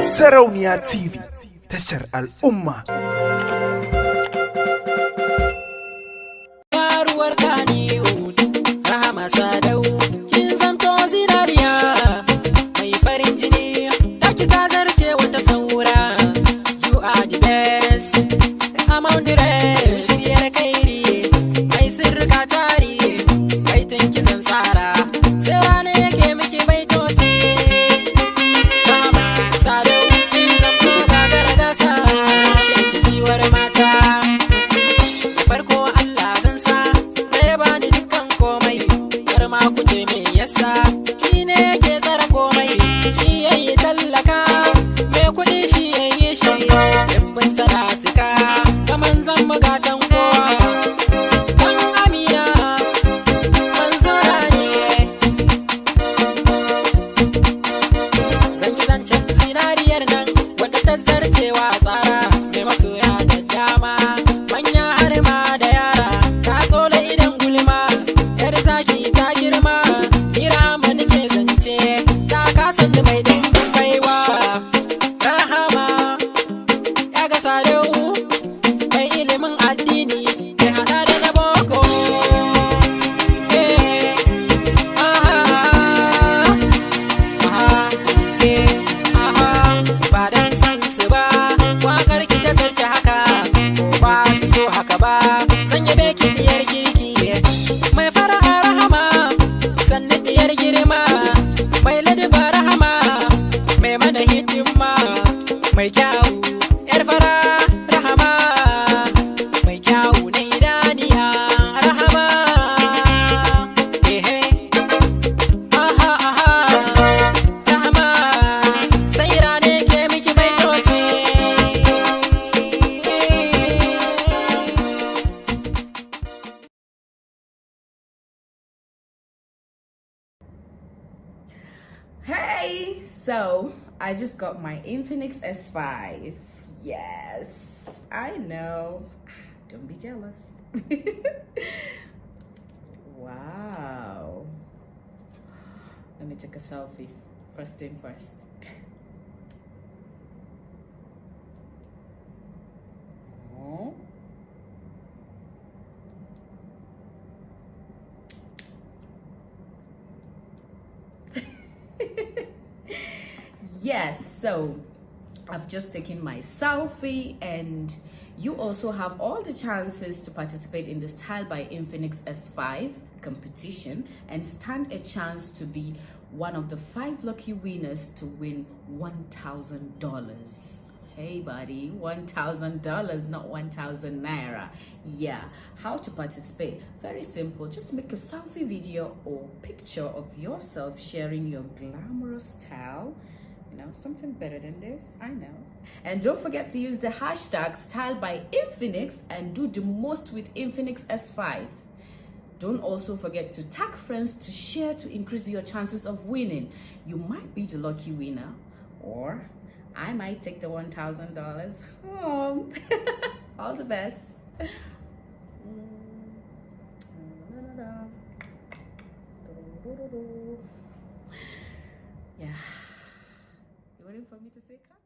Sarauniya TV, tashar al'umma. Yaruwar Kannywood, Rahama Sadau, kin zamto zinariya mai farin jini, taki ta zarce wata saura. You are the best, among the rest. Shiryar kairi, mai sirrika tari, mai tinkizan tsara, sai rana yake miki baitoci. Rahama Sadau, kin zamto gagara gasa, shekiwar mata. Farko Allah zan sa, ya bani dukkan komai, har ma ku ce me yasa, shi ne yake tsara komai, shi yayi tallaka, me kuɗi shi yayi shi, dimbin sadatika, kaman zan bugatan kowa. Dan Amina, manzona ne, zan yi zancen zinariyar nan, wadda ta zarcewa tsara, mai masoya da dama, manya har ma da yara, ta tsola idan gulma, yar zaki ta girma, mira ma nake zance, ta kasan mai dimbin baiwa. Rahama ya ga Sadau, mai ilimin addini, mai hada da na boko. Eh, aha, aha, aha, ba dan san su ba, wakar ki ta zarce haka, ko ba su so haka ba, zan yabe ki diyar kirki, mai fara'a Rahama, sannu diyar girma, mai ladaba Rahama, mai mana hidima, mai kyawu, yar fara Rahama, mai kyawu na idaniya Rahama. Ehe, aha, aha, Rahama, sai rane ke miki baitoci. Hey, so I just got my Infinix S5. Yes, I know. Don't be jealous. Wow. Let me take a selfie. First thing first. Oh. Yes, so I've just taken my selfie, and you also have all the chances to participate in the Style by Infinix S5 competition and stand a chance to be one of the 5 lucky winners to win $1,000. Hey buddy, $1,000, not 1,000 naira. Yeah, how to participate? Very simple. Just make a selfie video or picture of yourself sharing your glamorous style. You know, something better than this, I know. And don't forget to use the hashtag Style by Infinix and do the most with Infinix S5. Don't also forget to tag friends to share to increase your chances of winning. You might be the lucky winner, or I might take the $1,000 home. All the best. Yeah. You waiting for me to say cut?